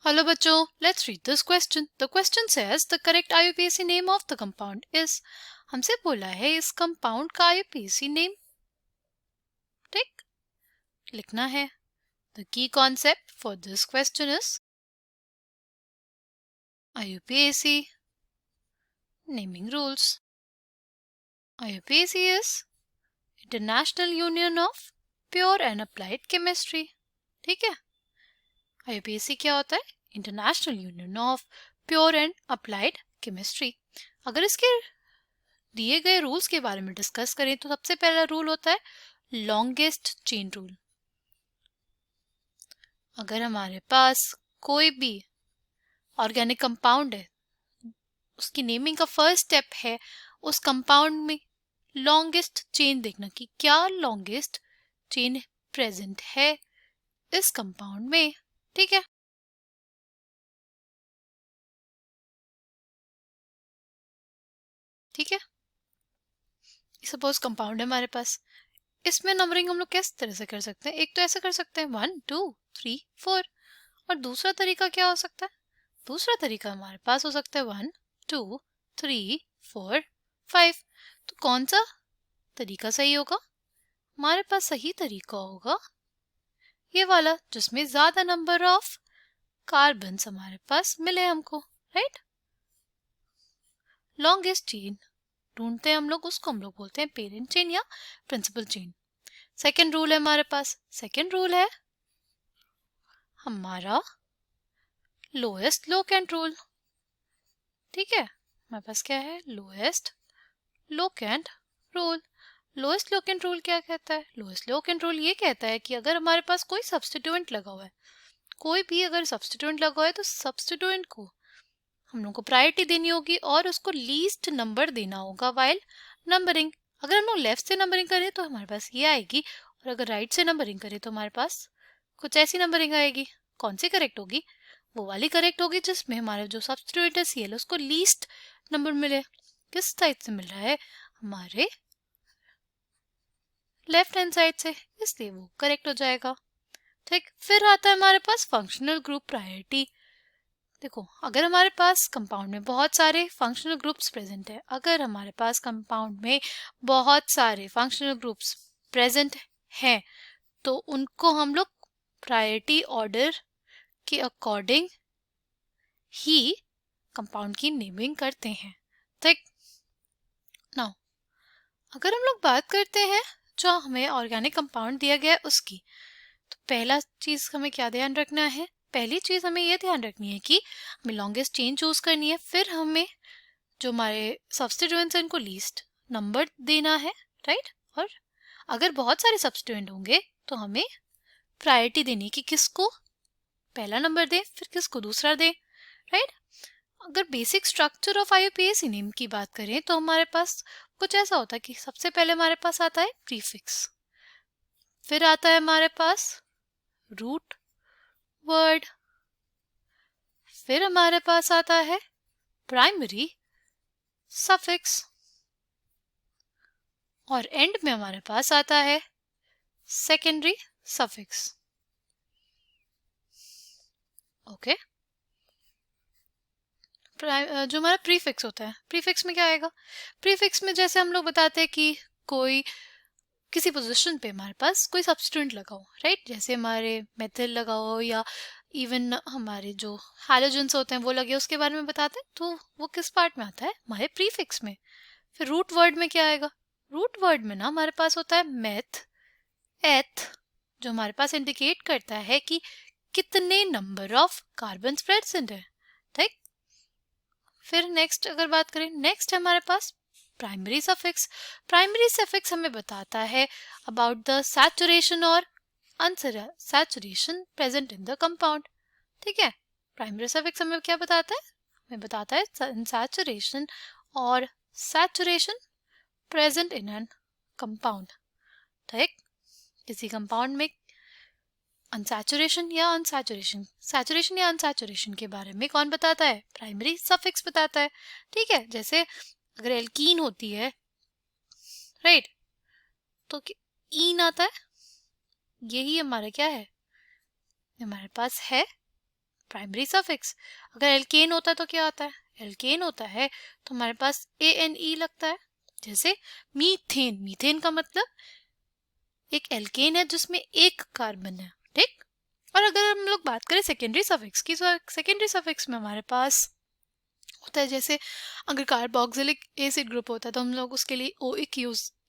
Hello बच्चों, let's read this question. The question says the correct IUPAC name of the compound is. हमसे बोला है इस compound का IUPAC नेम ठीक लिखना है. The key concept for this question is IUPAC naming rules. IUPAC is International Union of Pure and Applied Chemistry. ठीक है. IUPAC क्या होता है? International union of pure and applied chemistry. अगर इसके दिए गए रूल्स के बारे में डिस्कस करें तो सबसे पहला रूल होता है लॉन्गेस्ट चेन रूल. अगर हमारे पास कोई भी ऑर्गेनिक कंपाउंड है, उसकी नेमिंग का फर्स्ट स्टेप है उस कंपाउंड में लॉन्गेस्ट चेन देखना कि क्या लॉन्गेस्ट चेन प्रेजेंट है इस कंपाउंड में. ठीक है. ठीक है. सपोज कंपाउंड है हमारे पास, इसमें नंबरिंग हम लोग किस तरह से कर सकते हैं? एक तो ऐसे कर सकते हैं 1 2 3 4, और दूसरा तरीका क्या हो सकता है? दूसरा तरीका हमारे पास हो सकता है 1 2 3 4 5. तो कौन सा तरीका सही होगा? हमारे पास सही तरीका होगा ये वाला जिसमें ज्यादा नंबर ऑफ कार्बन हमारे पास मिले हमको. राइट. लॉन्गेस्ट चेन ढूंढते हैं हम लोग, उसको हम लोग बोलते हैं पेरेंट चेन या प्रिंसिपल चेन. सेकेंड रूल है हमारे पास. सेकेंड रूल है हमारा लोएस्ट लोकेंट रूल. ठीक है. हमारे पास क्या है? Lowest locant rule. Lowest locant rule क्या कहता है? लोएस्ट लोकेंट रूल ये कहता है कि अगर हमारे पास कोई सब्स्टिट्यूएंट लगा हुआ है, कोई भी अगर सब्स्टिट्यूएंट लगा हुआ है तो सब्स्टिट्यूएंट को हम लोग को प्रायोरिटी देनी होगी और उसको लीस्ट नंबर देना होगा वाइल नंबरिंग. अगर हम लोग लेफ्ट से नंबरिंग करें तो हमारे पास ये आएगी, और अगर राइट से नंबरिंग करें तो हमारे पास कुछ ऐसी नंबरिंग आएगी. कौन सी करेक्ट होगी? वो वाली करेक्ट होगी जिसमें हमारे जो सब्स्टिट्यूएंट है CL उसको लीस्ट नंबर मिले. किस साइड से मिल रहा है? हमारे लेफ्ट हैंड साइड से, इसलिए वो करेक्ट हो जाएगा. ठीक. फिर आता है हमारे पास फंक्शनल ग्रुप प्रायोरिटी. देखो, अगर हमारे पास कंपाउंड में बहुत सारे फंक्शनल ग्रुप्स प्रेजेंट है, अगर हमारे पास कंपाउंड में बहुत सारे फंक्शनल ग्रुप्स प्रेजेंट हैं तो उनको हम लोग प्रायोरिटी ऑर्डर के अकॉर्डिंग ही कंपाउंड की नेमिंग करते हैं. ठीक. नाउ अगर हम लोग बात करते हैं जो हमें ऑर्गेनिक कंपाउंड दिया गया है उसकी, तो पहला चीज हमें क्या ध्यान रखना है? पहली चीज हमें ये ध्यान रखनी है कि हमें लॉन्गेस्ट चेन चूज करनी है. फिर हमें जो हमारे सब्स्टिट्यूएंट्स हैं उनको लीस्ट नंबर देना है. राइट. और अगर बहुत सारे सब्स्टिट्यूएंट होंगे तो हमें प्रायोरिटी देनी है कि किसको पहला नंबर दें फिर किसको दूसरा दें. राइट. अगर basic structure of IUPAC name की बात करें तो हमारे पास कुछ ऐसा होता है कि सबसे पहले हमारे पास आता है प्रीफिक्स, फिर आता है हमारे पास रूट वर्ड, फिर हमारे पास आता है प्राइमरी सफिक्स, और एंड में हमारे पास आता है सेकेंडरी सफिक्स. ओके. जो हमारा प्रीफिक्स होता है, प्रीफिक्स में क्या आएगा? प्रीफिक्स में जैसे हम लोग बताते हैं कि कोई किसी पोजीशन पे हमारे पास कोई सब्स्टिट्यूएंट लगा हो. राइट. जैसे हमारे मेथिल लगा हो या इवन हमारे जो हैलोजेंस होते हैं वो लगे, उसके बारे में बताते हैं, तो वो किस पार्ट में आता है? हमारे प्रीफिक्स में. फिर रूट वर्ड में क्या आएगा? रूट वर्ड में ना हमारे पास होता है मेथ एथ, जो हमारे पास इंडिकेट करता है कि कितने नंबर ऑफ कार्बन प्रेजेंट है. ठीक. फिर नेक्स्ट अगर बात करें, नेक्स्ट है हमारे पास प्राइमरी सफिक्स. प्राइमरी सफिक्स हमें बताता है अबाउट द सैचुरेशन और unsaturation present in the compound. ठीक है. प्राइमरी सफिक्स हमें क्या बताता है? हमें बताता है अनसैचुरेशन और saturation present in an compound. ठीक. किसी कंपाउंड में अनसैचुरेशन या अनसैचुरेशन के बारे में कौन बताता है? प्राइमरी सफिक्स बताता है. ठीक है. जैसे अगर एल्कीन होती है, राइट, तो ईन आता है. यही हमारा क्या है? हमारे पास है प्राइमरी सफिक्स। अगर एल्केन होता है तो क्या आता है? एल्केन होता है तो हमारे पास ANE लगता है। जैसे मीथेन, मीथेन का मतलब एक एल्केन है जिसमें एक कार्बन है, ठीक। और अगर हम लोग बात करें सेकेंडरी सफिक्स की, तो सेकेंडरी सफिक्स में हमारे पास होता है, जैसे अगर कार्बोक्सिलिक एसिड ग्रुप होता है तो हम लोग उसके लिए ओइक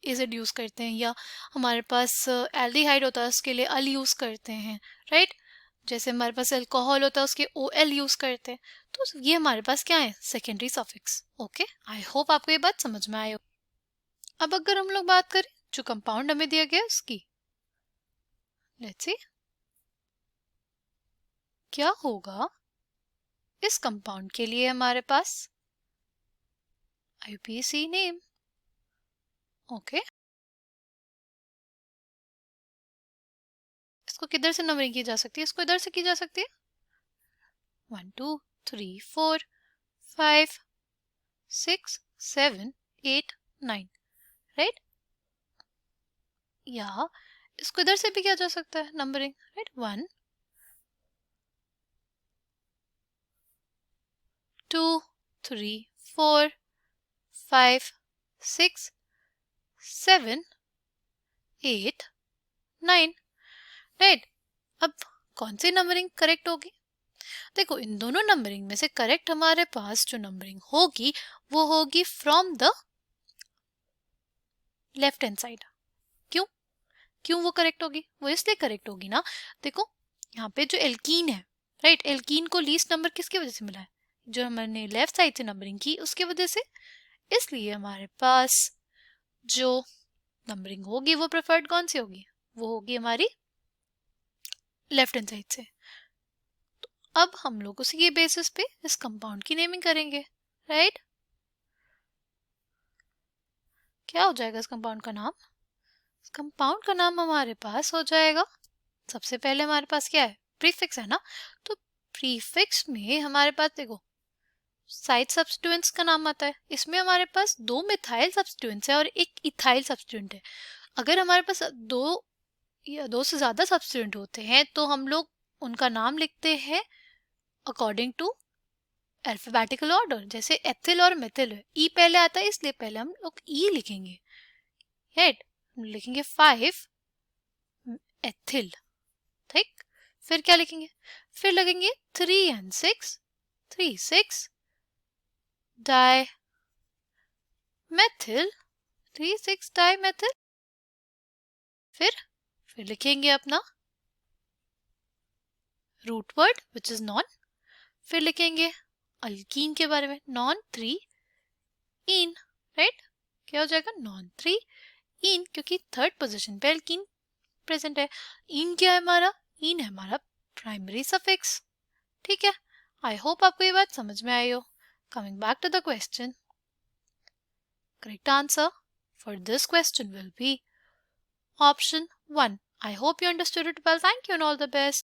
एसिड यूज करते हैं, या हमारे पास एल्डिहाइड होता है उसके लिए अल यूज करते हैं, राइट। जैसे हमारे पास अल्कोहल होता है उसके OL यूज करते हैं। तो ये हमारे पास क्या है? Secondary suffix. Okay, I hope आपको ये बात समझ में आई हो। अब अगर हम लोग बात करें जो कंपाउंड हमें दिया गया उसकी, लेट्स सी क्या होगा इस कंपाउंड के लिए हमारे पास IUPAC नेम। ओके, इसको किधर से नंबरिंग की जा सकती है? इसको इधर से की जा सकती है, 1 2 3 4 5 6 7 8 9, राइट। या इसको इधर से भी किया जा सकता है नंबरिंग, राइट। 1 2 3 4 5 6 7 8 9, राइट। अब कौन सी नंबरिंग करेक्ट होगी? देखो, इन दोनों नंबरिंग में से करेक्ट हमारे पास जो नंबरिंग होगी वो होगी from the left hand side. क्यों? क्यों वो करेक्ट होगी? वो इसलिए करेक्ट होगी ना, देखो यहाँ पे जो एल्कीन है, राइट, एल्कीन को लीस्ट नंबर किसकी वजह से मिला है? जो हमने लेफ्ट साइड से नंबरिंग की उसकी वजह से। इसलिए हमारे पास जो नंबरिंग होगी वो प्रेफर्ड कौन सी होगी? वो होगी हमारी लेफ्ट हैंड साइड से। तो अब हम लोग उसी के बेसिस पे इस कंपाउंड की नेमिंग करेंगे, राइट। क्या हो जाएगा इस कंपाउंड का नाम? इस कंपाउंड का नाम हमारे पास हो जाएगा, सबसे पहले हमारे पास क्या है? प्रीफिक्स है ना। तो प्रीफिक्स में हमारे पास देखो साइड सब्स्टिट्यूएंट्स का नाम आता है। इसमें हमारे पास 2 मिथाइल सब्स्टिट्यूएंट्स है और एक इथाइल सब्स्टिट्यूएंट है। अगर हमारे पास 2 या 2 से ज्यादा सब्स्टिट्यूएंट होते हैं तो हम लोग उनका नाम लिखते हैं अकॉर्डिंग टू अल्फाबेटिकल ऑर्डर। जैसे एथिल और मेथिल है, ई पहले आता है इसलिए पहले हम लोग ई लिखेंगे, राइट। हम लिखेंगे 5 एथिल, ठीक। फिर क्या लिखेंगे? फिर लगेंगे 3 and 6, 3 6 dimethyl, 3 6 dimethyl. फिर लिखेंगे अपना root word which is non. फिर लिखेंगे अल्कीन के बारे में, नॉन 3 इन, राइट। क्या हो जाएगा? नॉन 3 इन, क्योंकि थर्ड पोजीशन पे अल्कीन प्रेजेंट है। इन क्या है हमारा? इन है हमारा प्राइमरी सफिक्स, ठीक है। आई होप आपको ये बात समझ में आई हो। Coming back to the question, correct answer for this question will be option 1. I hope you understood it well. Thank you and all the best.